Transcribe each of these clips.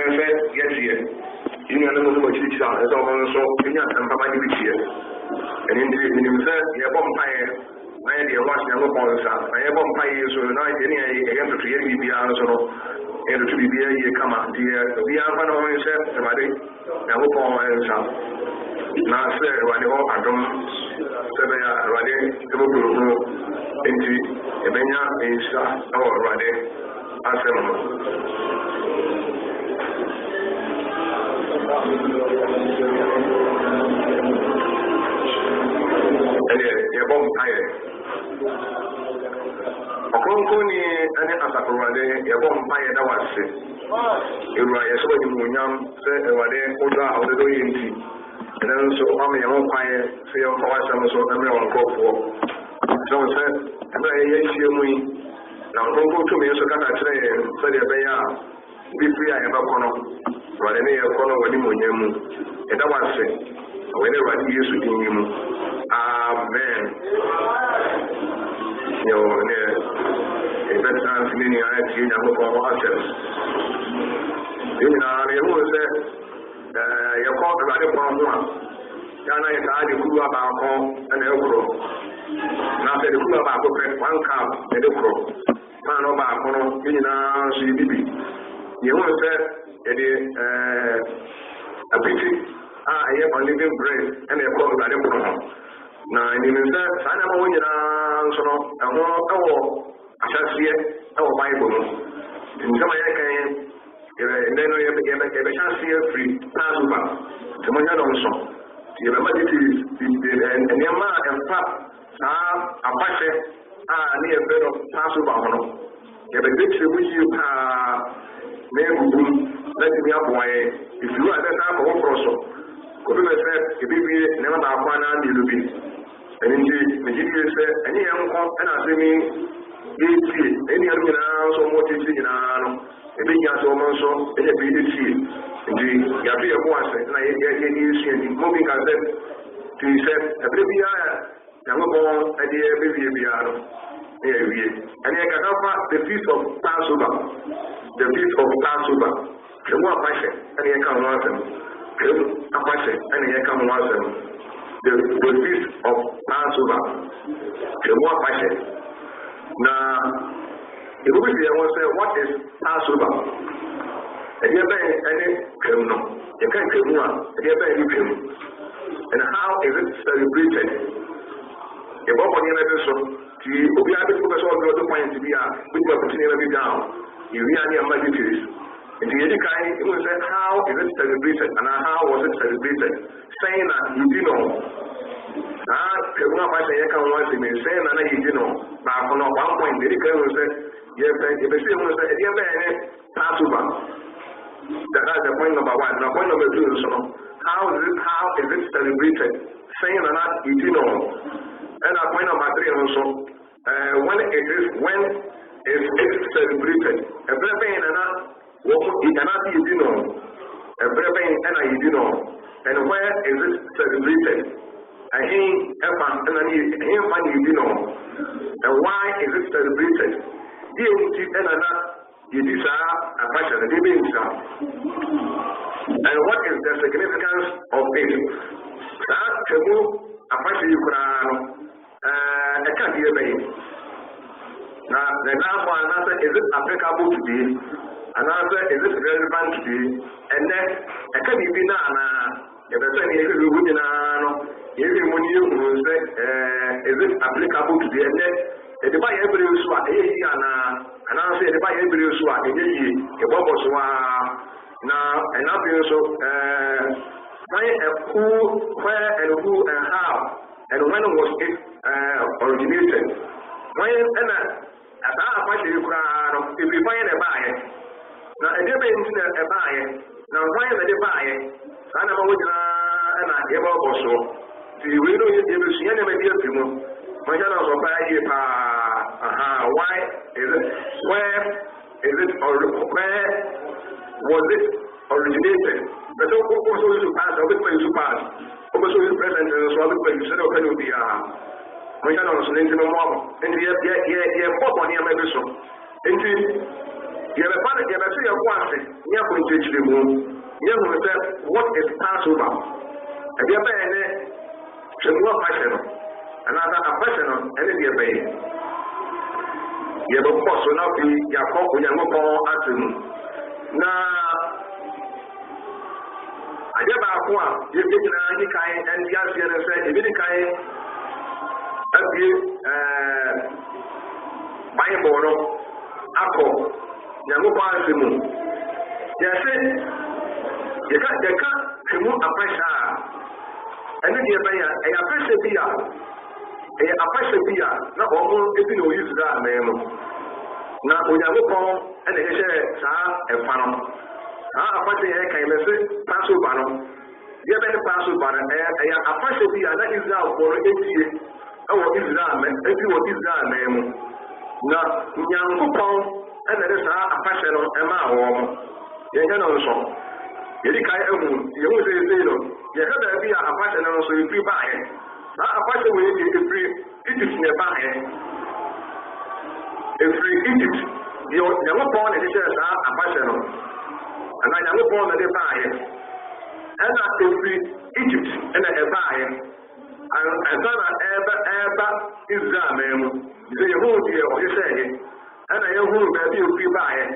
Yes, yes. You know, what you saw is almost so. You know, I'm probably with you. And in the you're bumpire. I had your watch never bonus. I have bumpire, so now I get to create me beyond so. And to be here, you come out here. We are one of yourself, somebody. I hope all my son. Now, sir, when you all are done, Sabaya, Rade, the book into Ebenya is our Rade. You're bomb tired. Okonkoni ane asakurade yabom paye da wase ewura yeso di munyam se ewade odo a odo yenti enen so am yamo paye se yo kawasa so amre won kofo so se amre ye hie mu yi na nkonko to me so kata kire se de be ya bi free aye ba kono wade ne ye kono wani munyam mu e da wase wele wadi yesu din mu amen yo ne better many I see now for ourselves. You know, you say, you call the right from one. Yana is the crew about home and the crow. Now, the crew about one cup and the crow. Man about home, you know, see, you want to say, it is a pity. I have a living bread and a call the right from home. Now, I mean, I never win it on so long. Ashasie na Bible nzama yake neno yebe chance free tazuba tumonya no nso yebe magiti enema emfa apache ni yebe no tazuba hono yebe dikse buyi me gugu let me aboye if you are that for proso ko be say ebibi nema ba kwa na di lubi enji megidi say eni yanko na asemi any other so much is in an opinion so much in a bit. The Yabia was moving as to say, a baby, Yamagon, and the baby piano. And I can offer the feast of Passover, the feast of Passover. The more passion, and I can want them. A passion, and I can want them. The feast of Passover, the more passion. Now, the movie was say, what is Passover? And you have any criminal, you can't criminal, and you have any criminal. And how is it celebrated? The Bob on the other so, the Obiabi professor of the point to be a big opportunity down. You really are magic. And the Edikai, it will say, how is it celebrated? And how was it celebrated? Saying that you did know. Kevin, I say, I can once be saying, and you know, but on one point, the Edikai will say, yes, if the same will say, if you have any Passover, that's the point number one. Now, point number two is, how is it celebrated? Saying that you know. And point number three also, when is it celebrated? A brevin and you cannot see you know. A brevin and you know. And where is it celebrated? And he find you know. And why is it celebrated? You desire a passion, and what is the significance of it? That a passion you I can't hear me. Now, the last one answer, is it applicable today? Another, is it relevant today? And then, I can't even know. If I say, if you would know, even when you say, is it applicable today? And then, if I ever use what and I say, if I ever use what, if what was now, and I'll be also, where and who and how. And when was it originated? When as I find you if we find a buyer, now a different a buyer, now why the buyer? I never would and I gave up also. The window you see any idea to you. My channel of buy here. Why is it? Where is it or where was it originated? But also you pass, a bit way to pass. Also, you present and so other you said, okay, you'll be we can also link to the mom. And yeah, pop on here, maybe so. And what is Passover? And the other passion, another passion, and the other. You have a course will not be Yakob, Yamoko, Atum. Now, I never have one. You get any kind and the answer and say, if any kind of Bible, Ako, Yamoko, Atum. Yes, you can't remove a pressure. And then you have a pressure beer. A pressure beer, not almost if you use that name. Now, we have a call and a funnel. A pressure came and said, Passo Bano. You have a Passo Bano, a pressure beer that is now for 8 years. Oh, is that man? If you want that name. Now, young Pupon and there is a passion on Emma or you can also. You say, you have to be a passion and also you free by it. Now, a passion will be free, it is nearby. A free Egypt, you never born and it says a passion. And I never born that they buy it. And I free Egypt and I buy it. And then I ever Israel, you hold here or you say, and I know who you free by it.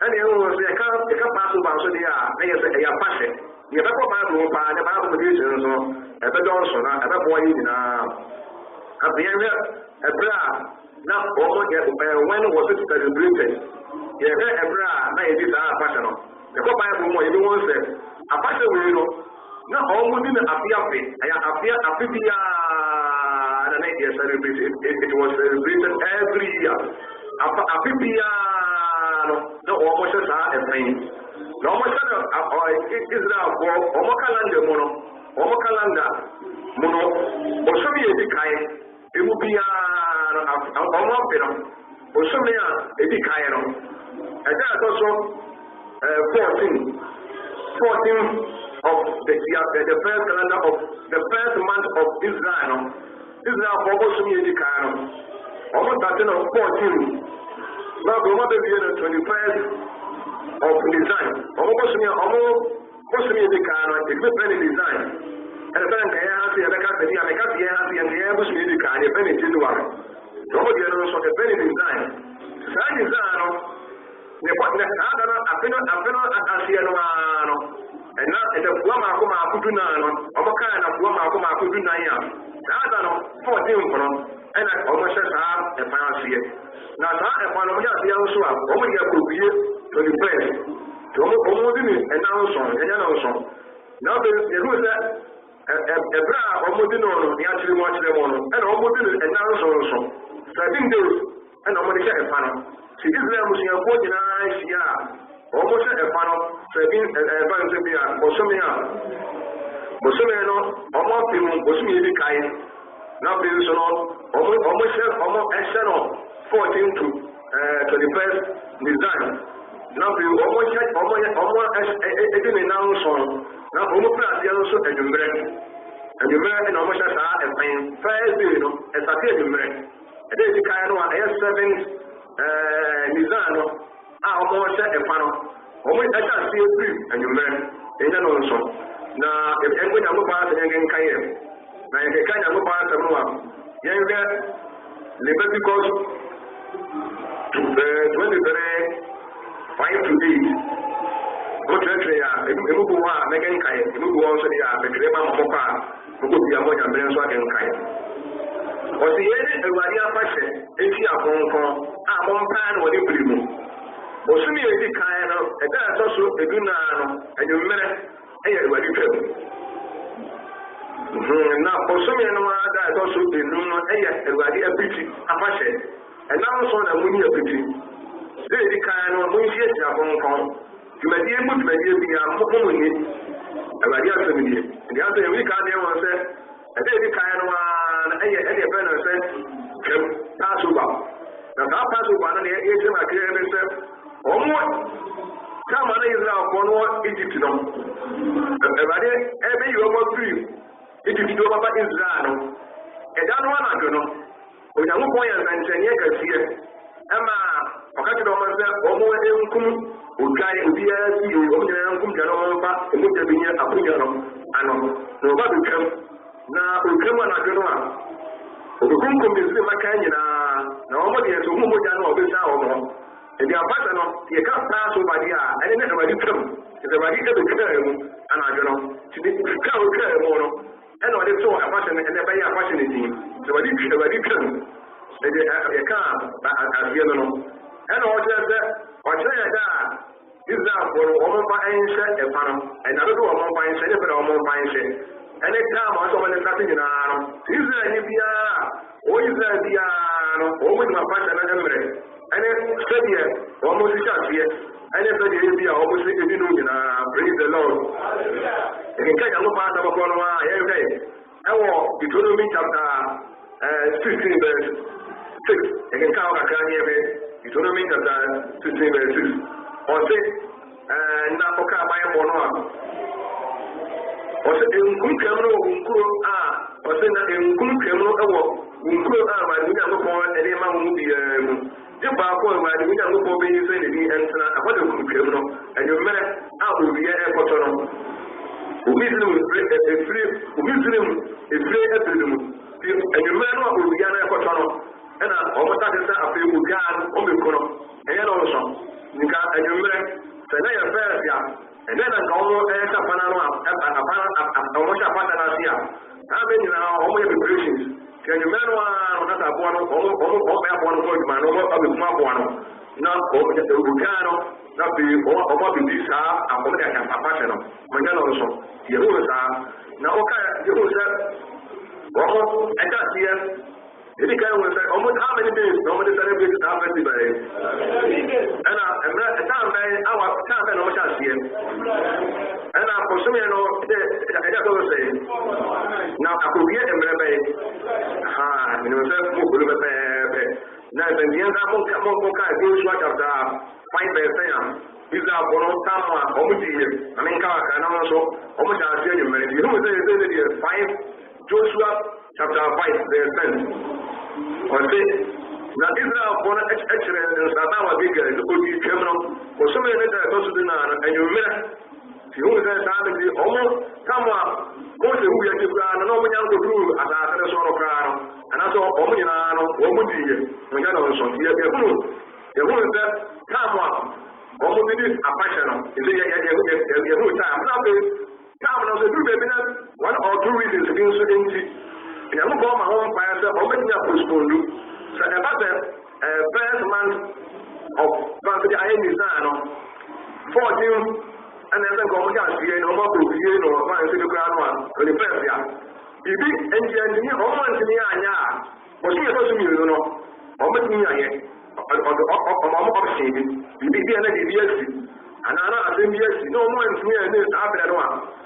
And you can't pass over so they are, they say, a passion. You have a Bible by the Bible visions or a bedonson, a boy in a behavior, a bra. Now, when was it celebrated? You have a bra, maybe it's a passion. The Bible, you won't say, a passion will not all within a fiape. I appear a fifia and an 8 year celebration. It was celebrated every year. A fifia. No, almost a thing. No, almost Israel for Omokalanda Mono, Omokalanda Mono, or some years the kind, it would be a Omopino, or some year a Dikaino. And that's also 14 of the first calendar of the first month of Israel. Israel for some years the kind, almost 14. Now, the mother being the 21st of design. Almost me the car, the equipment design. And the time they have the capacity, and the capacity and the Airbus music car, the penny to one. The other generals of the penny design. Design design, the partner, I see and now the Wama Kudunano, Omaka and Wama Kudunaya. Now, 14 and I almost have a fancy. Now, one of the also have only a good year to the press. To almost announce. Now, there was a bra almost actually watch them on, and almost announce also. 13 days, and almost a panel. See, Israel was in a 49 year, almost a panel, 17 advances or some year. But some year, almost people was me the kind. Now, there is almost 14 to 21st design. Now we almost announce on. Now almost also a numeric. And you marry and almost as a fine first day, as a theatre numeric. And then the kind of S7 design, almost a panel. Almost as a theatre and you marry in an also. Now, if anyone ever passes again, Kayan. Now, if you can't ever pass a more, you get Leviticus 23, 5 to 8. Go to the Emuwa, Megan Kai, Emuwa also the Crema Mopa, who could be a more than Benzo and Kai. Or the end of Radia Passion, Asia Hong Kong, one pan or the Primo. Or some years the kind of, and that's also a Gunano, and you met a ready trip. Now, for some years, that's also the Nuno, a Radia Pretty, a passion. And now so that we need a pretty. They the kind of Munchia Hong Kong. You may be able to be a Mokomuni, a Radia family. And the other week I never said, and they the kind of one, any better said, pass over. Now, pass over, and the age of my clear myself, or more. Come on, Israel for no Egypt. Every you over 3. Egypt over Israel. And that one I don't know. We are going and send you a Emma, Okati Romanza, Omo Enkum, Ukai, Ubia, Omo Janova, and Mutabinia, Apujanum, Anom, nobody come. Now, we come on a general. Okunkum is the Macana, nobody has a woman of this hour. And the ambassador, you can't pass over the air, and then nobody come. It's a radical term, and I don't know. To be care more. And what they saw a passion and a very passionate. So I did come. You can't, as you know. And all just that, or say that. This is for a woman by a panel, and I don't know a woman by a but a woman by a and next time I saw when it's nothing in Arm. Is there any piano? Or is there piano? Or with my passion and memory? And then said here, almost shut here. And then said here, almost if you know, praise the Lord. And in case I look at the Baconwa, every day. I walk Deuteronomy chapter 16, verse 6. And in Kawa Kanye, Deuteronomy chapter 16, verse 6. Or say, Napoka by Monoa. Or say, in Kumkano, Unkuro, or say that in Kumkano, Unkuro, my Mugampo, and Emma will be the Bako, my Mugampo, being said, and what a Kumkano, and your man out will be a Cotono. Wisdom is free, wisdom is free, and your man will be a Cotono, and almost that is a few God, Omicron, and also, and your man, Senay affairs, and then I go and Panama, almost a Panasia. How many now, only preparations? Can you man one that one of man over one? Not over the Bucano, not the over the visa, and over the passion. Mangan also, Yerusa. Now, okay, Yerusa. Well, I can't see it. If you can say, almost how many days nobody celebrates our festival? And I'm not a time, our time, and almost as here. And I'm consuming, I just always say, now I could hear him, you know, now the young Monka goes what of the 5 verse. These are one of Tama, Omuji, I mean, Kaka, and also, almost as you know, you know, there's 5 Joshua chapter 5, verse 10. Or say, now Israel for excellence and Sadawa bigger, the good criminal, for so many letters also do not, and you met. You know, there's almost someone, most of who you have to run, and no one else go through as I said, a sort of crown, and also Omunano, Omudi, when you know, so you know that someone, Omudi is a passion, is a good time. Now, one or 2 reasons against the engine. And I look on my own fire, or making a postpone. So about the first month of the IM design 14, and then go down to the normal year or one to the ground one for the first year. You big engineer, almost in the eye, was he supposed to be, you know, or making me a option. You be the BSc, and another BSc, no more than me and this after that one.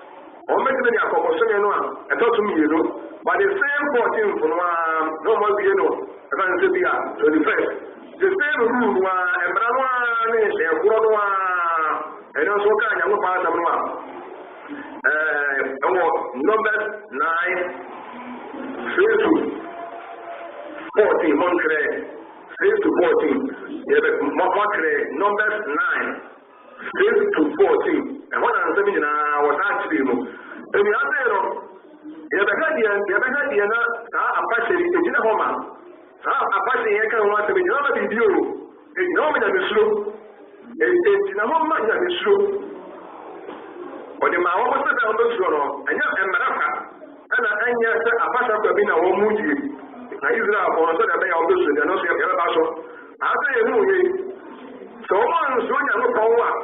Or making me a composition, I thought to me, you know, but the same 14 from no more, you know, about the year, so the first. The same rule, and Brahman is a good one, and also kind of part of one. Number 9, 3 to 14, Moncre, 3 to 14. Moncre, number 9. 6 to 14. And what I'm saying was actually, and the other, you have a idea, a passion in a woman. A passion you can want to be another video. It's no man is slow. It's in a woman that is slow. But the man almost said, I'm not sure. And yet, I'm Maraka. And I said, a passion to be a woman. I use that for so that they are also, they're not saying about so. I say, you know, so one is doing a look on what?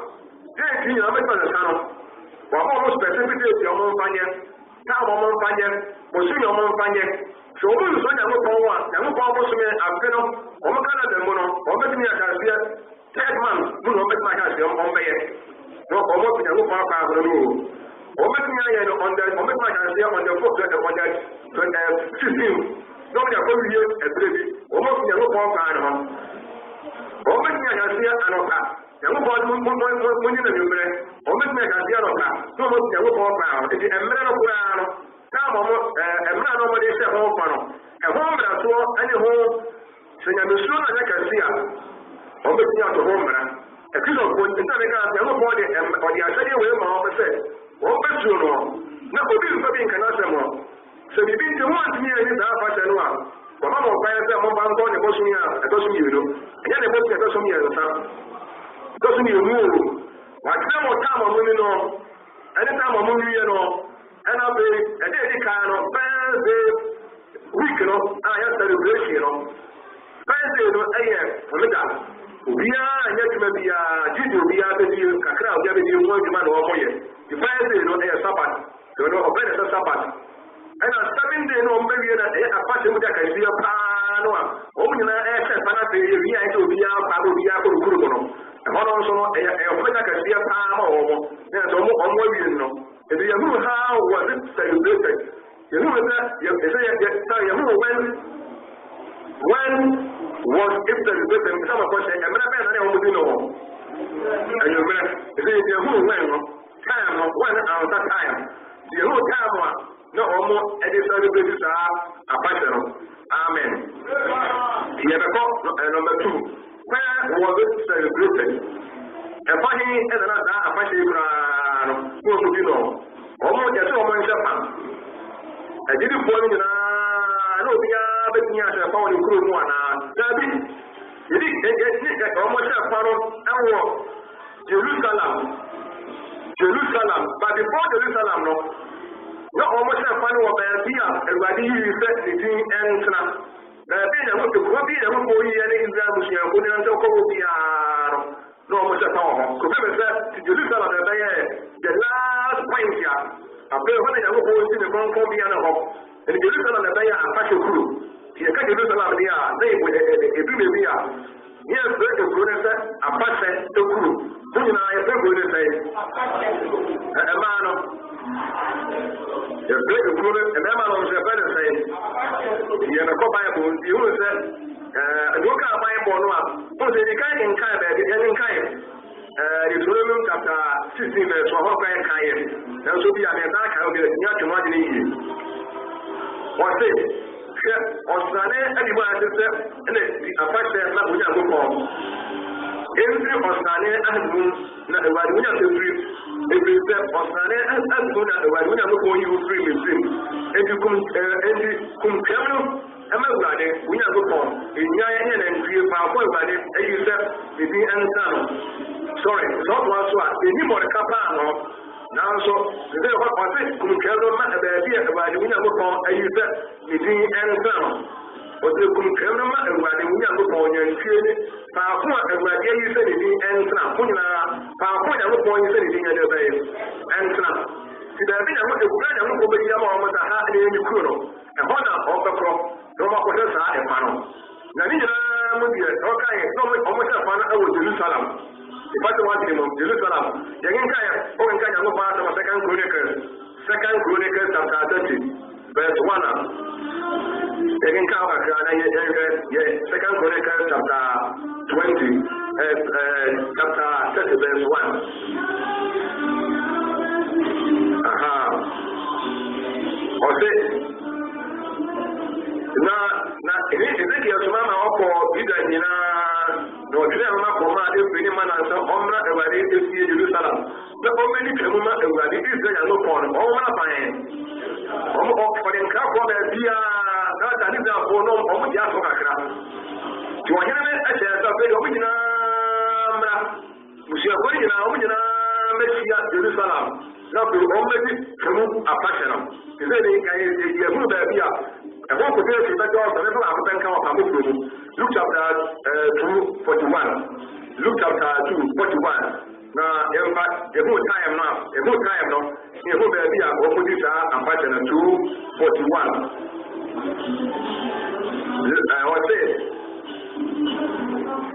Yes, you know, I'm a son. Well, almost specifically, your own fire, town of one fire, or see your own fire. So one is doing a look on what? The look on me, I've been on, or what kind of the mono, or make me a cashier, 10 months, who will make my cashier on my head. No, or what can I look on the rule? Or make me on the, or make my cashier on the foot, on the 15. Nobody are going here at baby, or what can I look on the or make me a cashier and a car. Young boy, when you know, or make me a cashier and a car. So much you look all round. If you a man of ground, now a man of what is a home funnel. A home that saw any home, saying I'm a son and a cashier. on be tia to homra e kiso ko nta be ka ya mo bo de o di asade we ma o se o be tu no na obi nso bi nka na se mo se bi bi nti mo antimi ani da fa se no a ko ma mo ba ya se mo ba ngo ne bo su ya e to su mi no ya ne bo su e to su mi ya sa to su mi mu wa kina mo ta mo ni no ani ta mo mu ni no ana be e de ka no Thursday week no ya celebration no Thursday no omega obia anya tuma bia jiji obia be di kakra obia be di nwo djuma na omo ye the Thursday no Sabbath so no obe na Sabbath ana 7 day no mbe wie na apart mu da ka bia pa no a o mu nyina se pa na pe ye wi ai obia pa obia ko kuru no e hono so no omega ka bia pa ma omo na so mo omo wie no e be yahu how was it celebrated yahu that yahu when was if the person some question and when I know and you remember if you who when time when out that time the whole time no more any celebrations are a pattern amen here number 2 where was it celebrated and funny and another a pattern who would you know almost just so much I didn't point no bia betia se fa woni kuro mu ana dabi yidi almost a faro ewo Jerusalem but before Jerusalem no almost a faro wa bia everybody you set the thing entra na bi na mo ko bi na mo yi ne Israel musia ko ni nso ko bia no almost a faro ko be se Jerusalem da ya the last point ya abe wona ya ko si ne kon ko bia na ho and Jerusalem na ya apashe kuru ti ka Jerusalem dia na ebi me bia yes be ko kuru na apashe to kuru kunyina ya be ko ne sai e ma no ya be ko kuru e ma no se be sai ya na ko Bible ti hu se do ka Bible no a o se ni kai in kai be ni kai Deuteronomy chapter 16 verse 1 kai na so bi a me ta kai o bi nya tuma ni yi wọ́n ṣe ọ̀sánẹ́ ẹnìmọ́ àṣẹṣẹ́ ẹnẹ àfáṣẹ láwùjọ àgbọ̀kọ̀ ẹnìtí ọ̀sánẹ́ àdùnnú na ìwádìí wúnyà tó firi ebi sẹ ọ̀sánẹ́ àdùnnú na ìwádìí wúnyà àgbọ̀kọ̀ yìí wọ́n firi mẹ́sìm ẹnì kùnkẹ́mú ẹmẹ ìwádìí wúnyà àgbọ̀kọ̀ ìnyá ẹ̀yẹ nà ntúyẹ pàákọ̀ ìwádìí ẹ̀yí sẹ ìdí ẹ̀ńtàn sọ̀rọ̀ sọ̀tún aṣọ à èyí mọ̀ nanso de ho pate kumkelo ma be bia e ba de wunya go kon ayise ni din ensa o de kumkelo ma e ba de wunya go kon nyantwie ni pa ko e ba de ayise ni din ensa kunyina pa ko ya go kon ayise ni din ya de ba ensa ti da bi na mo e kura na mo ko be ya ma ta ha ni ni kuro e ho na o be kro do ma ko de sa e pa no na ni na mo bi e o kai no mo ta pa na e wo Jerusalem Ifatu wati ni Jerusalem. Yengin kaya, o nganya ngo pa sa Second Chronicles chapter 30 verse 1. Yengin kaya ka na ye Second Chronicles chapter 20 chapter 30 verse 1. Aha. Ose na Ezekiel sumama oko bida nyina no dire ma ko ma de fini mana so omra ewari e fi Jerusalem na o meni temu ma ewari Israel no pon o ma fa en o mo ko den ka ko be bia na ta ni da ko no o mo dia so kakra ti wo nyina me a che so be o mo nyina mra musia ko nyina o mo nyina mesia Jerusalem na ko o meni temu apashe no ti ze ni kai ye mu ba bia e ko ko te ti ba do so ne fa ko ka wa pa mo pro Luke chapter 2:41. Luke chapter 2:41. Now, the whole time now, the whole baby, I will put it and pattern 2:41.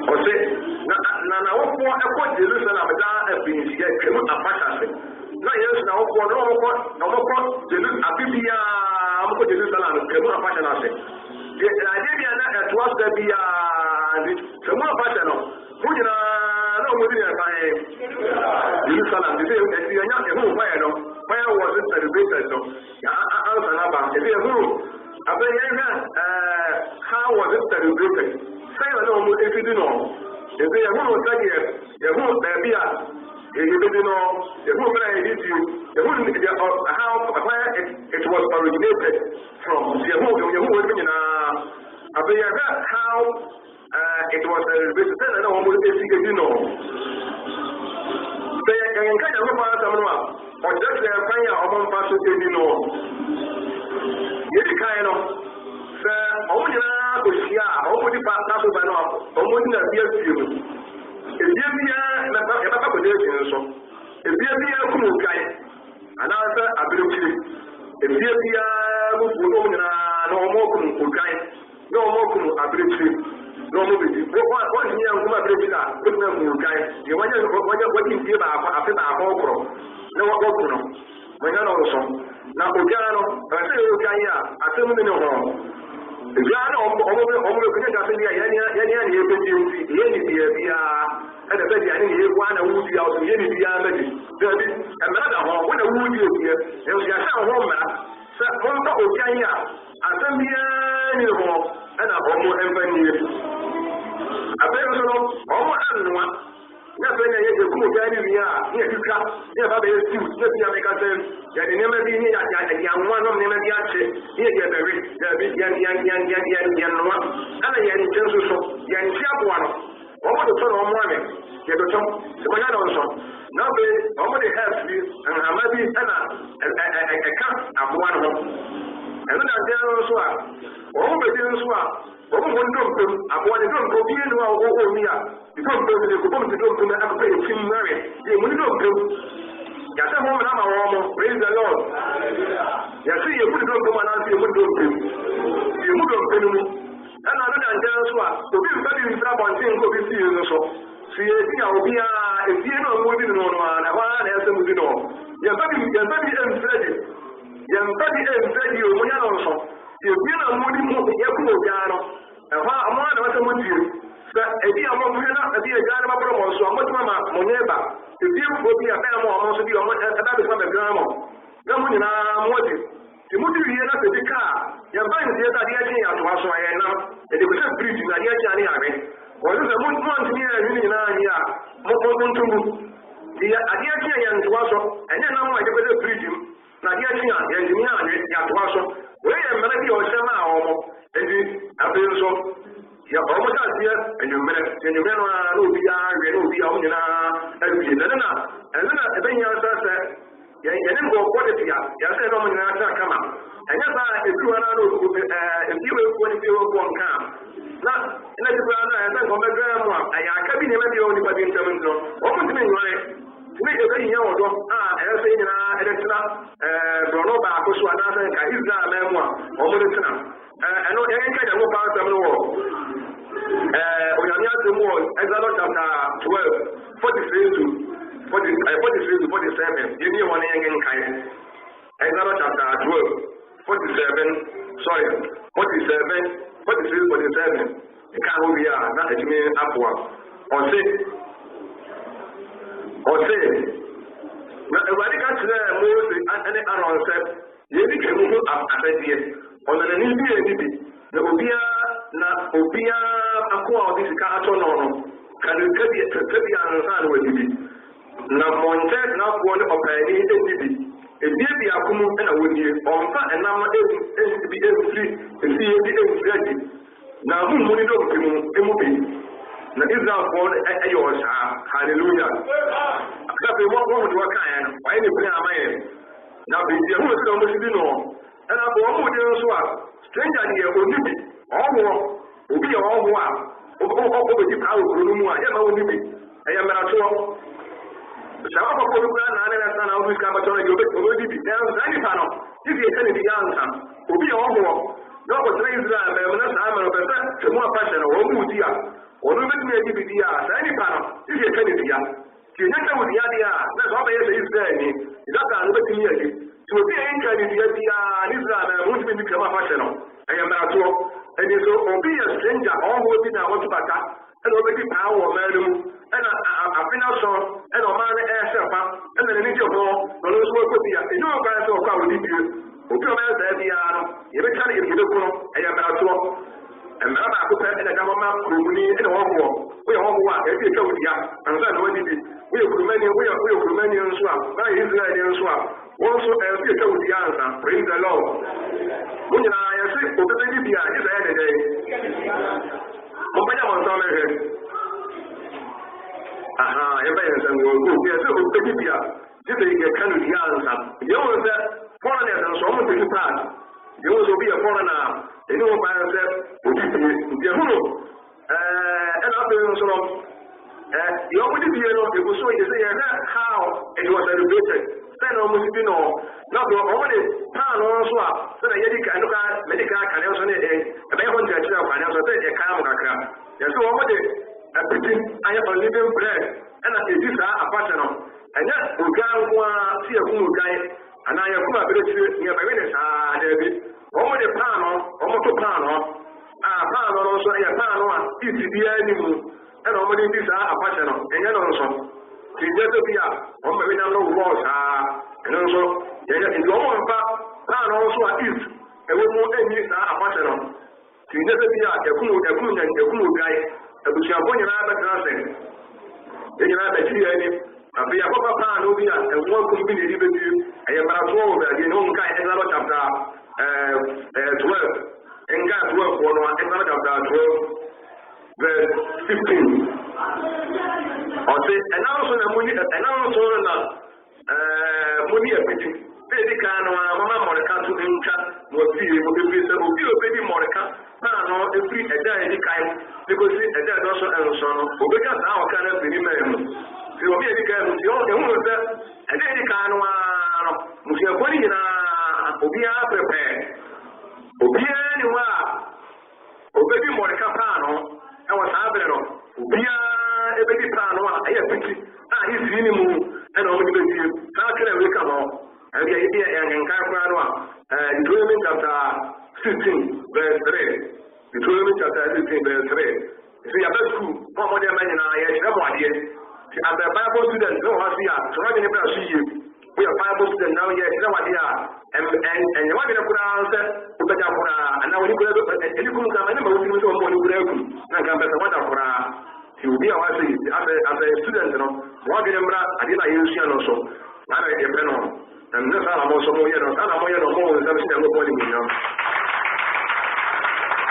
I say, now, what Jerusalem has been here, came up a pattern. No, yes, now, no more, Abibia, I'm going to Jerusalem, came up a pattern. The idea that was the be some more pattern. Who you know, Jerusalem, the young who where was it celebrated? So, how was it celebrated? Say, I know if you do know. If they so tedi no yedi kan no sɛ ɔmo nyinaa kɔhyia a ɔmo di pa so ba no ɔmo di na bia fie mu ebia bia na yɛbɛba kɔde akyi nso ebia bia kum kan anaasɛ aberekyiri ebia bia bubu no nyinaa na ɔmo kum kan na ɔmo kum aberekyiri na ɔmo bedi wɔn nyɛ nkum aberekyiri a ɔmo na kum kan deɛ wɔnyɛ mfie baako afe baako ɔkorɔ na wɔkɔ no wɔnyɛ no ɔso na obiara no ɛsɛ yɛ okan a asɛm ne ho obiara no ɔmo bɛkunya da sɛ bi a yɛne ne yɛbɛdi nti yɛne bia biara ɛna bɛdi ane ne yɛgu ana wudi a ɔso yɛne biara bɛdi dabi mmara da ho wɔna wudi obia ɛnso yɛhyɛ ho mmara sɛ wɔmfa okan a asɛm biara ne ho ɛna ɔmo ɛmfa nie abɛyɛ nso no ɔmo annoa na sɛ na yɛde kum okan ne wie a ne yɛtwitwa ne yɛba bɛyɛ siw na bia meka sɛ yɛde nneɛma bi ne yɛannoa nom nneɛma bi akye ne yɛde ɛbɛwe dabi yɛnnoa ɛna yɛnkyɛ nso so yɛnkye aboa no ɔmo de tɔ na ɔmo ame yɛde tɔ sɛ manya no nso na afei ɔmo de herbs bi nhama bi ɛna ɛka aboa no ho ɛno na nkyɛn no nso a ɔmo bɛdi nso a ɔmo ho ndompem aboa ne ndompem bi no a ɔwɔ mi a ndompem ne kɔbɔm te ndompem akɔpɛ ekyim mɛre yɛ mu ndompem yɛsɛ ho mmara ma wɔn mo praise the lord yɛsɛ yɛ mu ndompem anaasɛ yɛ mu ndompem yɛ mu ndompem mu ɛna no da nkyɛn nso a obi mfa bi mfra abɔnten nkɔ bi fie no so so yɛsi a obiara efie no a ɔmo di no no a na hɔ ara na ɛsɛ mu di no yɛmfa bi emfra di ɔmo nya no nso yɛfie na ɔmo di mu yɛkɔ obiara no ɛhɔ a ɔmo ana wɔsɛ mo die sɛ ebi a ɔmo hwɛ na ebi a gyaa no bɛbɔ mo nso ɔmo tuma ma mo nyɛ ba efie fufuo bi a bɛyɛ mo ɔmo nso bi ɔmo ɛda bɛtuma bɛgbɛn mo na mo nyinaa mo di ti mo di wie na sɛ bi kaa yɛmfa nsie sɛ adeɛ kyen atoa so a yɛnam yɛde kɔhyɛ fridge na adeɛ kyen ane yare wɔde sɛ mo ntumi a ɛhwene nyinaa nye a mo ntomu adeɛ kyen yɛ ntoa so ɛnyɛ nam a yɛde kɔhyɛ fridge mu na adeɛ kyen a yɛntumi a yɛatoa so wɔyɛ yɛ mmara bi a ɔhyɛ ma a ɔmo enti afei nso ɔmo hyɛ aseɛ anwummerɛ no a na obiara hwɛ na obi a ɔmo nyinaa awie ɛno na ɛbɛnya sɛ yɛne nkɔɔfoɔ de tia yɛsɛ ɛna ɔmo nyinaa kyerɛ kama ɛnyɛ saa ɛduru hɔ no na ɛfie wɔafuo ne fie wɔafuo nka na ti koraa no a ɛsɛ nkɔmbɛdwaa mu a ɛyɛ aka bi nneɛma bi a ɔwɔ nipa bi ntam nti no ɔmo ntumi nnwan tumi ɛbɛyinya wɔ dɔ a ɛyɛ sɛ nyinaa ɛde tena borɔno baako so anaasɛ nka Israel man mu a ɔmo de tena ɛno yɛnka nyɛ nkɔpa nsɛm no wɔ onyame asɛm wɔ Exodus chapter 12 43 to 47 yɛni wɔn yɛn nkan Exodus chapter 12 47 ɛka ho bi a na atumi aboa ɔse na Awurade ka kyerɛ Mose ne Aaron sɛ yɛdi twam ho asɛdeɛ ɔno n'ani bi yɛ bi na obiara ako a ɔde sika atɔ no no kabi ansa na wadibi na mmɔnkyɛ nafoɔ ne ɔpaani ɛnni bi ebie akomu ɛna wɔnie ɔmfa ɛnam bi ɛmfiri efie bi ɛmfiri adi na huhu ne dɔmpi mu ɛmu bi na Israelfoɔ ɛyɛ ɔsaa hallelujah afei wɔn de wɔkaeɛ no wɔayɛ ne pene ama yɛn na bɛnti ɛho sɛ ɔmo si bi no ɛna abɔ ɔmo de nso a stranger deɛ ɔni bi ɔwɔ obi yɛ ɔwɔ a ɔbɛdi paa wɔ kuro no mu a yɛma ɔni bi ɛyɛ mmerɛtoɔ sɛ wɔkɔkɔ bi koraa naane na sa na ɔmo sika bɛtɔ no deɛ ɔbɛdi bi saa nipa no gye yɛka ne bi yɛ ansa obi yɛ ɔwɔ na ɔkɔtena Israel bɛm na saa mmerɛ pɛ sɛ sɛ mu afa hyɛ no wɔn mu di a ɔno bɛtumi adi bi di a saa nipa no gye yɛka ne bia ti ɛnyɛ sɛ wodi adeɛ a na sɛ ɔbɛyɛ sɛ Israel ni ìdọ́ta ló bẹ́ ti ní ẹ̀jẹ̀ tí o bí ẹ̀yìn nǹkan ní ìdíyẹ bí i ní Israel ẹ̀ wọ́n ti bí kìlọ̀ máa fàṣẹ náà ẹ̀yẹ mẹ́ra tó ẹni so òbí yẹ stranger ọ̀hún obi náà wọ́n tún bàtà ẹ̀nà ọbẹ̀ ti pàá wọ̀ mẹ́rin mu ẹ̀nà àfínà sọ ẹ̀nà ọ̀ma ní ẹ̀ṣẹ̀ pa ẹ̀nà ní níjẹ̀ họ́ lọ́nà oṣù wọ́n kó bi yà ẹ̀yìn ọ̀gá ẹ̀sẹ̀ ọ̀kọ́ àwọn oníbi òbí ọmọ ẹ̀sẹ̀ ẹ̀bí yà no yẹ̀bẹ̀ ká ní ìdílé kúrò ẹ̀yẹ mẹ́ra tó ẹ̀mẹ́ra baako pẹ́ ẹ̀nà ẹ̀dá wọn máa kúrò ní ẹ̀nà wọ́n wọ̀ wọ́yẹ̀ wọ́n wọ̀ a ẹ̀bí ẹ̀ka òdì yà àǹsá ni wọ́n níbi wọ́yẹ̀ kùrùmẹ́ni nso a báyìí Israẹli nso a wọ́n nso ẹ̀bí ẹ̀ka òdì yà àǹsá praise the Lord wọ́n nyinaa yẹ sẹ́ òbẹ́bẹ́ níbi a Israẹli dẹ̀dẹ̀ mo bẹ́yà wọn sọ mẹ́hẹ́ yẹ bẹ́yẹ nsẹ́ wọ́n gbó yẹ sẹ́ òbẹ́bẹ́ níbi a Israẹli yẹ ká òdì yà àǹsá yẹ wọ́n sẹ́ the past. You also be a foreigner. You know, by yourself, the Hulu. And after you sort of, you already be able to show you how it was celebrated. Then almost you know, not the only town also, so that you can look at medical canals on it, a better one to financial say a camera. There's no one a pretty I have a living bread, and I say this a pattern. And yet, we can't see a good guy, and I have come a bit near my witness. David, over the panel, almost a panel, panel also a panel, it's the animal, and over this a pattern, and yet also. The Ethiopia, on my window walls, and also, in the woman, pan also is a woman and use a pattern. The Ethiopia, a cool guy, a bush of one another transit. Then you have a GN, a be a papa pan over here, and one company with you, and you have 12, and you know, kind of another chapter 12, and got 12 for one, another chapter 12. Verse 15. Or say, and also the money, and also money a pity. Baby can, Mamma Monica to Inca, was the baby Monica, no, every a day any kind, because a day also and so on. Because our kind of minimum. You will be a girl, you know, and any kind of Musia Bonina, Obia prepared. Obia, you are. Baby Monica Pano. I was having Bia a baby plan, I have pity. He's in him, and only with you. How can I wake up? And the idea and Carpano, Deuteronomy chapter 15, verse 3. Deuteronomy chapter 15, verse 3. See, a best school, one more than I have no idea. As a Bible student, no one here, so I'm going to see you. We are Bible student now, yes, no idea. And you want to put answer, and now when you go to any good time, I never will do more than I can better what for he will be as a student, you know, walking in Bra, I did not use you also. I don't get pen on. And this I'm also more, you know, and I'm more than everything I'm going to know.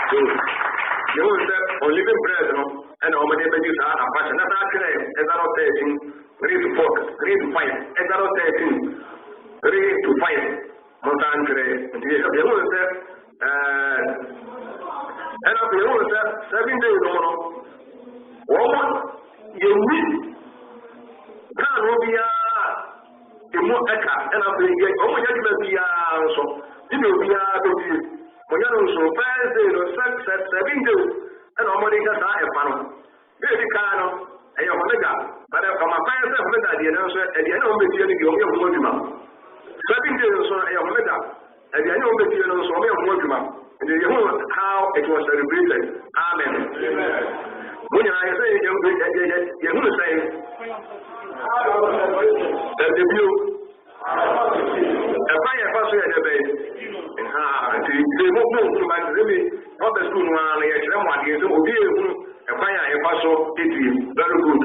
So, you will step on living bread, you know, and how many babies are a passion. That's actually, as I was saying, 3 to 4, 3 to 5, as I was saying, 3 to 5. Montan today, and you will step, and up the old 7 days on. Woman, you win. Can be a more echo, and I'll be a woman, you will be so. You will be a baby. When you know, so 5 days or 7 days, and nobody has a panel. Very kind of a omega, but from a fire, the answer at the end of the year, you will be 7 days or a omega, at the end of the year, so we are working. And you know how it was celebrated. Amen. When I say, you will say, that the view, a fire person at the base, and they won't move to my really, not the school one, and so be a fire a person, very good.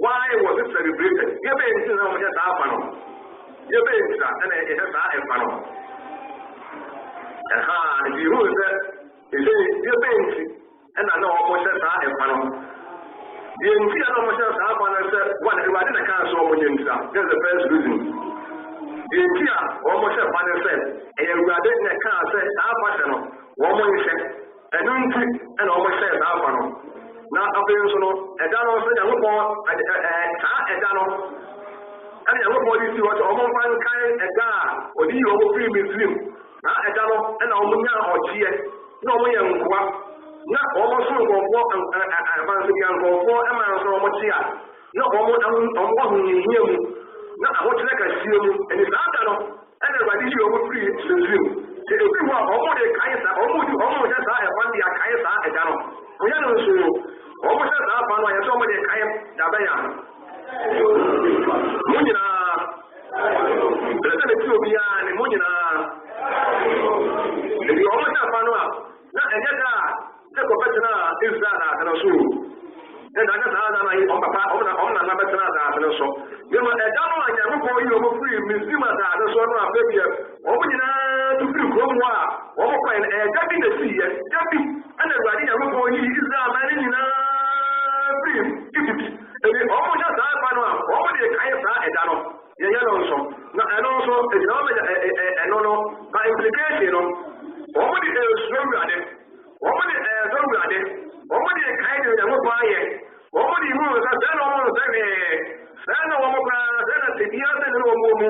Why was it celebrated? Your base is not just our panel. Your base is and it has a panel. And you know that is your bench, and I know almost as I have one. The entire almost as I said, one everybody in the council when you that's the first reason. The entire almost as I said, and you got in the car said, our passion, one more said, and almost says our panel. Now, I've been so, and that also, I look for a dano. And I look for this to what almost one kind of guy, or the free Muslim. Na edalo na omunya ogie na omunya nkwa na omoso ngofo afanse bi ngofo e ma so omotia na omo hunhia mu na ahokyere ka hie mu eni saada no ene badi yi omo free sensim te ebi wa omo de kai sa omo je sa e fandi akai sa edalo onya no so omo je sa fa no ya so omo de kai da ba ya munyina Bẹ́ẹ̀ni tí o bí ya ni mo nyina. Èdè ọmọ tí a fa no a, na ẹ̀yẹ́ dá ẹ̀ kọ̀ bẹ́ẹ̀ tẹ́lá Israel náà àtẹnà so. Ẹ̀ dá ẹ̀yẹ́ sáà náà yìí ọmọ papa ọmọ náà bẹ́ẹ̀ tẹ́lá àtẹnà so. Yẹ́mọ̀ ẹ̀dá náà yẹ kó kọ́ yìí ọmọ firi Mìsímà àtẹnà so náà bẹ́ẹ̀ bí ẹ̀ ọmọ nyina tó firi kurom wa ọmọ kọ́ ẹ̀ ẹ̀dá bí nà sí yẹ ẹ̀dá bí ẹ̀nà ìwádìí yẹ kó kọ́ yìí Israel náà ní nyina firi Egypt. Èdè ọmọ nyina sáà fa no a ọmọ de káyé sáà ẹ̀dá no. so na eno so eno no by implication no omo di esuwu ade omo di esuwu ade omo di kai de mo pa ye omo di mu sa se no mo se ne se no mo pa se na ti dia se no mo mu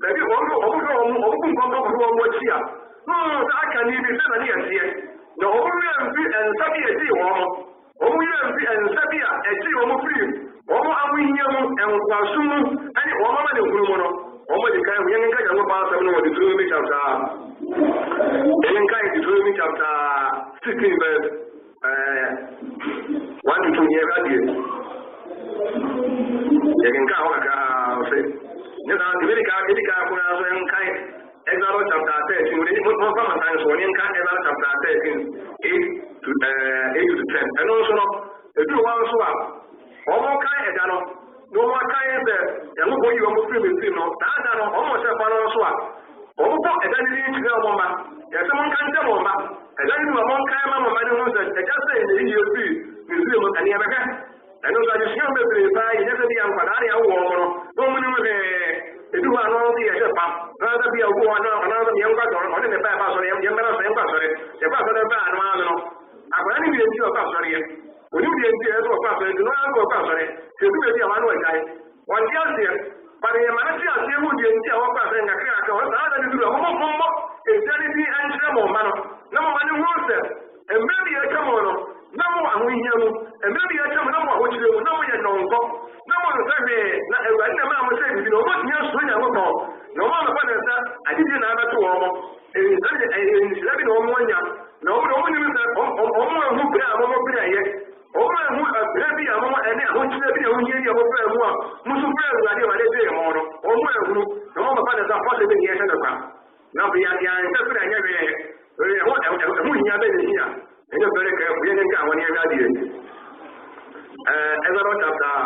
bebi omo kun kon ko mo chia sa aka ni bi se na ni asie no omo ya mbi en sabi eti wo mo omo ya mbi en sabi a eti wo mo free omo amuhia mu enkwaso mu ani omo ma de nkuru mu no omo di kai yen nka ja mo pa sa no di Deuteronomy chapter 16 verse 1 to 2 year radio yen nka ho ka se ne da di ka kuna so yen kai Exodus chapter 13 we mo fa ma tan so yen nka Exodus chapter 13 8 to 10 and also no edu wan so a omo kan eda no no mo kan be ya mo boyi omo free me no da no omo se fa no so a omo ko eda ni ni tire omo ma ya se mo kan je mo ma eda ni mo kan ma mo ma ni ho se e ka se ni ni obi ni zi mo ani ebe ka eno ga ji si be bre ba ye se bi an kwa da ya wo mo no mo ni mo be edu wa no bi ye se pa na da bi ya wo na da mi en kwa do o ne ba so ye mera so ye kwa so ye ba so da ba no no agora ni bi e ti o kwa so ye oni bi enti ezo kwa so ndi no ango kwa so ne se du bi amanu ajai wan dia dia bare ye mana ti ase mu di enti awo kwa so nga kra ka o sa da ni du mo e jani bi anjre mo ma no na mo mani hu se e me bi e ka mo no na mo ahu hia mu e me bi e ka mo na mo ahu chire mu na mo ye no nko na mo no se na e wa na ma mo se bi no mo tia so nya mo ko no mo no pa na sa adidi na ba to wo mo e nzali e nzali no mo nya na o mo ni mi se o mo hu bra mo mo bra ye omo hu abrabi amo ene ho chire bi ho nyi ye ho fra mu a musu fra ruade wale de mo no omo ehunu no mo ba da za fo se be ye se da kwa na bi ya ya se fra nya be ho nya be ni ya ene bere ka ku ye nka woni ya di Exodus chapter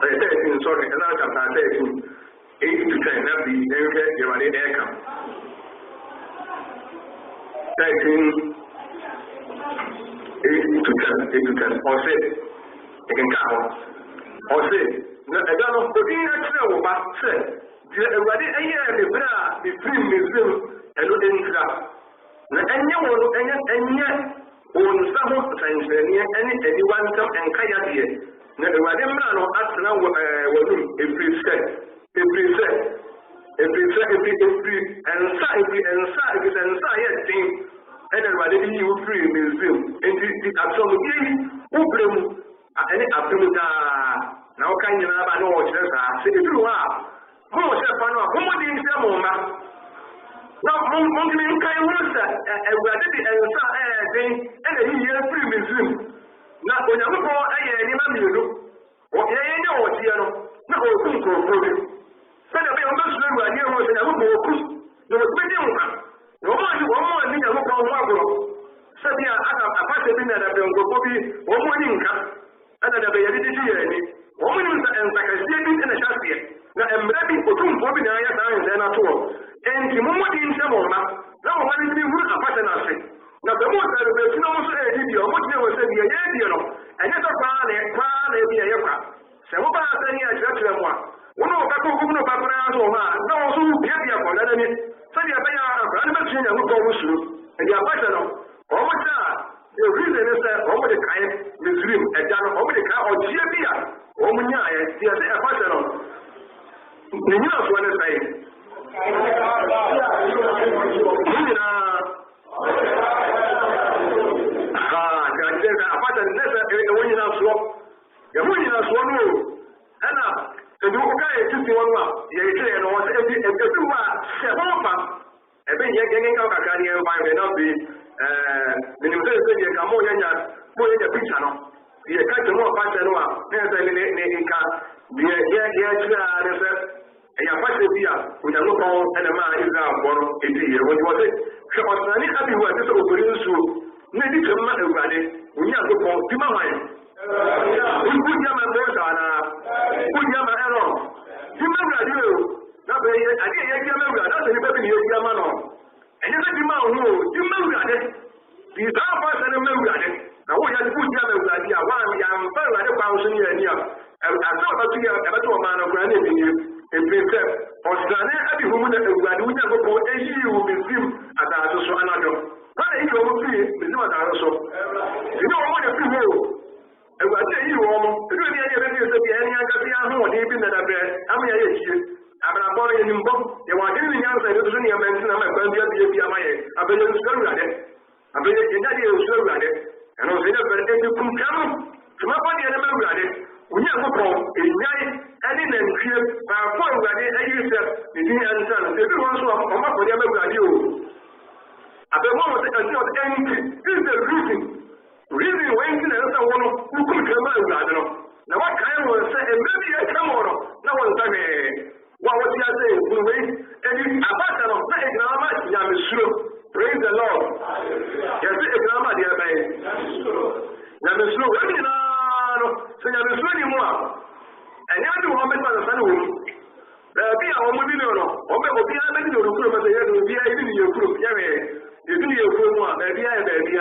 13 sorry Exodus chapter 13 8 to 10 na bi enke ye wale de ka 13 8 to 10 or say again ka or say na ega no odi na kire wo ba say di ewade eye me bra di dream me dream elo entra na enye wo no enye won sa ho sanjenie ene edi wantam enkaya die na ewade mra no atena wo wonum every ensa ye and everybody you free museum and the absolutely problem any absolute now can you na ba no watch that say the true mo se fa no mo di se mo ma na mo ngi kan wo sa everybody the ensa den and you free museum na onyago ko aye ni ma mi no o ye ye ne o tie no na o kun ko problem so da be o ma su ru ani o se na mo ku no mo be di mo no mo ni ya mo ko mo agro sabia aka apase bi na da be ngoko bi o mo ni nka ana da be yedi di ye ni o mo ni nsa ensa ka sie bi na shasie na emra bi otum bo bi na ya da en na to enti mo mo di nse mo ma na mo ni bi hu apase na se na be mo da be tino mo so e di bi o mo ti wo se bi ye di no enye to pa na bi ye kwa se mo ba se ni a jira mo a wono ka ko gumo ba pra so ma na wo so bi ya ko da ni sabi abaya ran ba tin ya ko musu e ya bata no o mo ta e reason is that o mo de kai misrim e ja no o mo de kai o tie bia o mo nya e tie se e bata no ni ni so na sai ni na ja je da bata ne sa e woni na so ya woni na so no ana edu ka e titi wonu a ye ite no wo se edu wa se ho pa ebe ye genge ka ka ni e ba be no bi ni mse se je ka mo nya picture no ye ka je mo pa se no a ne se ni ka ye tira ne se e ya pa se bia o nya no ko ene ma Israel boro eti ye wo wo se se o sani abi wa se o bori nsu ne di ke ma ewade o nya go ko di ma wan kunya ma mo sana kunya ma ero dimma radio na be ye ade ye dia ma radio na se ni be ni ye dia ma no enye se dimma hu dimma radio di ta fa se ne ma radio na wo ya ku dia ma radio a wa ya mfa radio kwa so ni ani a so ba tu ya ba tu ma no ɔsane ebinye ebinse ɔsane abi humu na ewurade wunya gopo eyi wo bizim ataaso so anadwo kana yi wo fi bizim ataaso so ni wo mo de fi wo ewurade yi wo mo edu ni aye be se bi ani anga bi aho wode bi na dabe ama ya yie abra bɔre ye nimbo ye wa de ni nyansa de so ni ya menti na ma kwa bia bi amaye abeye nsu ewurade abeye ndade nsu ewurade ɛno se ne bere de kumkam tuma ba de na ewurade unya gopo enyai ani na nkie ba fo ewurade ayi se ni din ansan se bi won so o ma ko de ewurade o abe mo mo se kan ti o anything is the reason when you know that one who could come out no na wa kan won se e maybe e come on na won ta me wa what you say we wait and abata no na e na ma ya mesuro praise the Lord yes e na ma dia bai na mesuro we ni na no se ya mesuro ni mu a enya du ho me pa na sa no bi a wo mu bi no o be obi a be ni orukuro ma se ya do bi a ni ni orukuro ya me e ni orukuro mu a ba bi a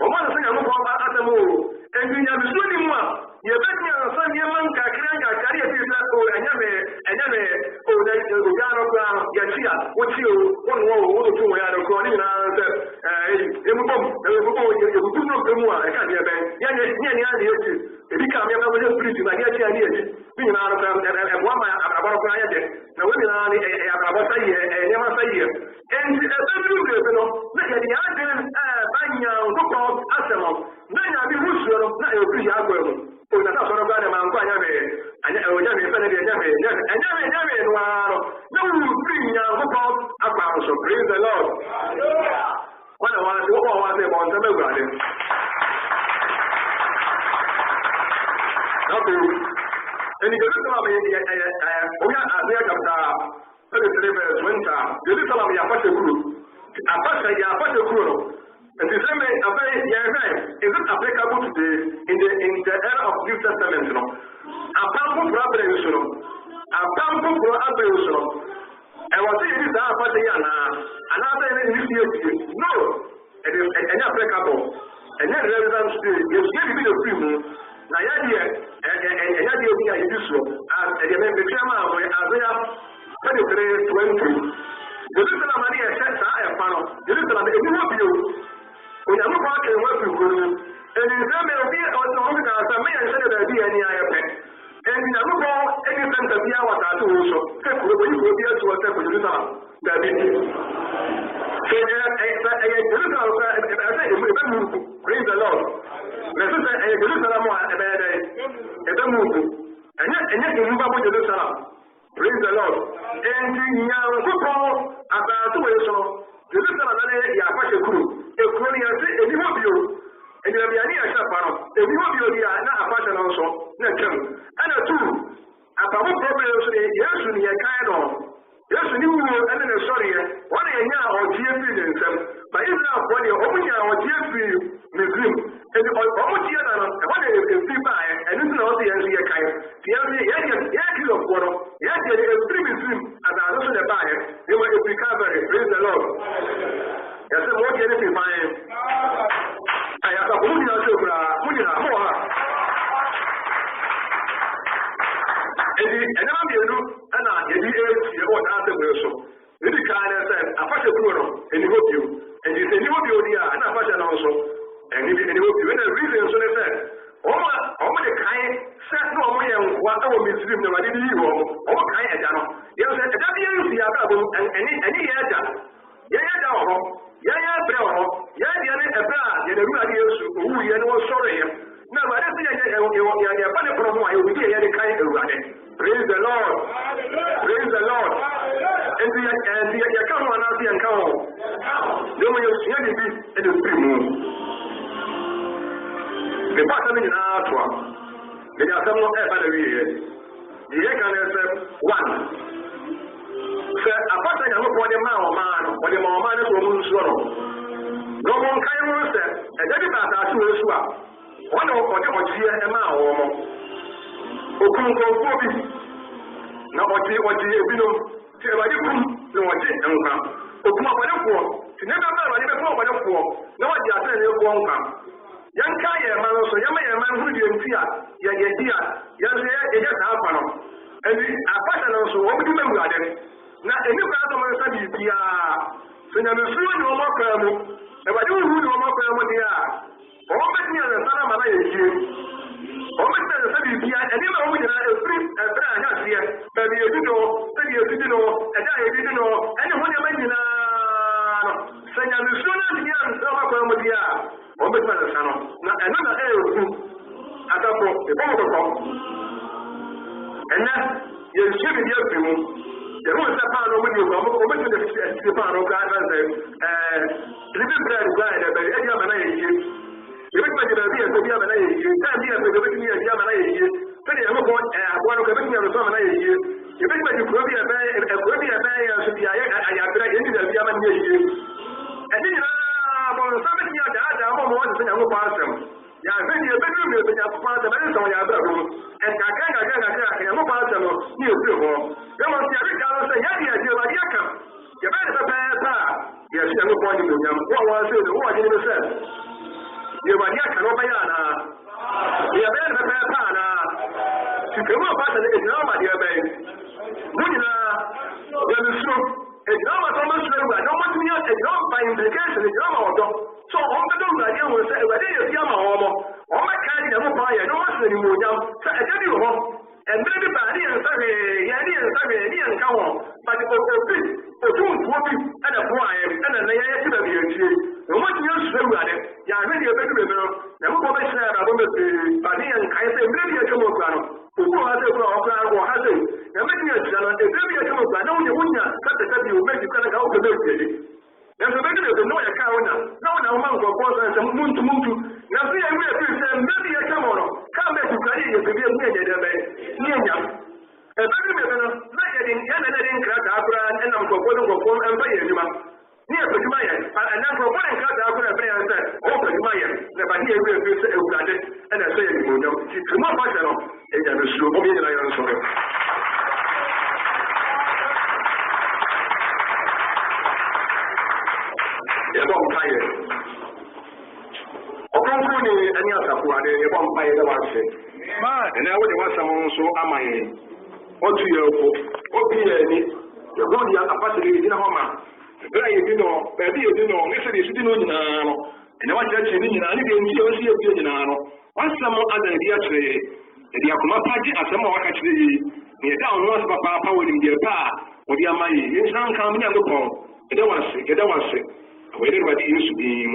ọmọ na sanya mo ba atamu engineer bi so ni mu a ye be tia na san ye man ka kari e bi na o anya me o da o ga no kwa ya tia wo ti o won wo tu wo ya no ko ni na se e mu bom e bu no be mu a e ka de be ya ni ya de eti e bi ka me ba wo je spirit na ya tia ni eti bi na no ka e bo ma abaro ko ya de na wo ni na ni e abaro sai e ne ma sai en ti e be du be no na ya ni ya de banya ngoko asemo na nya bi husuoro na e obi ya agwa mu o na ta soro ga na ma nkwa anya me fe na de anya me no aro na wu bi nya ngoko agba so praise the Lord hallelujah wana wa se mo nse me gwa de nabu eni de so ma me o ya azia kapta ele verse 20 Jerusalem ya pate kuru no. And the same way, is it applicable today in the era of New Testament? You know, a powerful problem, you know, a powerful problem, you know. And what is this? Another in this no, it is applicable. And then relevant today is going to be the free moon. Now, and you so as the chairman of Isaiah 23:20. Jerusalem, Maria said, I am found. Jerusalem, if you want you. When I'm walking with you, and in some of the other may I say that be any effect. And in a look any sense of the hour that also, take what you will be able to attack with Jerusalem. That is Jerusalem, praise the Lord. Let's say a Jerusalem, a bad day, a move, and yet you move up with Jerusalem. Praise the Lord. And in your football, about 2 years old, Jerusalem, ya fashe kuru. Ekroni ase ebi ho bio enira bia ni ahya pa no ebi ho bio dia na afasha no so na twam ana tu abawo problem so Yesu ni yekan no Yesu ni wu ene ne sori ye wona yenya otie fi ne nsam ba Israel ko de omunya otie fi Muslim eni omutie na no e wona e fi ba ye eni na o se yensu yekan ye kilo ko no ye de Muslim ada so de ba ye e wa e recovery praise the Lord. Yes, I'm working anything fine. I have a woman also for Mudina Moha. And I'm here, and I get the age you want after Wilson. This kind of said, I pass a Bruno, and you hope you. And you say, you hope you, and I pass it also. And you hope you. And the reason so they said, oh, the kind said no more than what I will be sleeping the Madini or kind of Dano. You said, that is the other, and any other. Yeah, bro. Yeah, the Yesu, who you know, sorry. No, I don't think you're funny from why we get any kind of running. Praise the Lord. Praise the Lord. And the come on out and come on. You will see anything in the free moon. The pattern in our one. There are some more ever here. The can accept one. Apart from what the man or the man is woman swallow. No one can say, and everybody has to swallow. One of them here a man or more. Okunko Bobby. Now what you know, everybody come, no one did, and come. Okuma by the poor, to never know what you before by the poor. No one just said you won't come. Young Kaya man also, young man who didn't fear, young idea, young just happen. Any apart so what do you mean? Now, any part of my study, so now the few no more firm, and I do no more firm with the all the years and son of my age. All the time, and even when I free a brand here, maybe you know, and I didn't know, and when you mention say, I'm the sooner the young summer firm with the all the son of another air at the protocol. And that you should be able to. The rules are part of you, but the part of God living bread, but any of an age. Everybody will be a good age. You can't be a good age. Penny, I'm going one of the many of some age. Everybody could be a bear, and could be a bear, and I have been in the Yaman age. And then, somebody at the other, I'm going to say, I'm going to pass them. Yeah, then you're better than your father, and I can't pass them. You do. There was the other guy say, yeah, you're come. You better prepare. Yes, I'm going to do them. What was it? What did you say? You were yet an obayana. You better prepare. To come up at the normal, dear baby. You're the soup. It's not so much. I don't want to be a job by implication. It's your so on the door, I will say, well, there's Yama Homo. All my kind of buy, I don't want to do now. So I tell you what, and maybe Badi and Savi, Yanni and Kawan, but the big, the two women, and a boy, and a lady to be a G. And what you say about it, yeah, really a big river. Never go back there about the Badi and I say, maybe a Tomo Grano, who has a ground or has it. Now, maybe a channel, if maybe a Tomo Grano, you wouldn't have to you make you kind of out the baby. There's a bit of no account now. No one for both and moon to moon to. Now, see, I will say, maybe I come on. Come back to Kari to be a near Yam. A very little, like in Yanadin Crack Abra and I'm for one and by Yuma. Near Pajumaya, and now for one cut Abra and said, oh, Pajumaya, never hear will be said, and I say, you know, it's more personal. And I was sure, I am sorry. Bonfire. Okonkuni any other one, a bonfire that was it. And I would want someone so am I. What to your what be any? The one you are capacity in a home. You know, baby, you know, listen, you didn't know. And I want to tell you, I didn't see a billion. Once some other idea today, the Yakumapaki as some more actually, near down once Papa with him, dear Pa, or the Amai, you can't come in and look on. I don't want to say, I don't want to say. Whatever it used to be,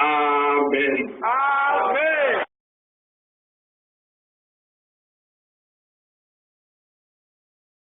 amen.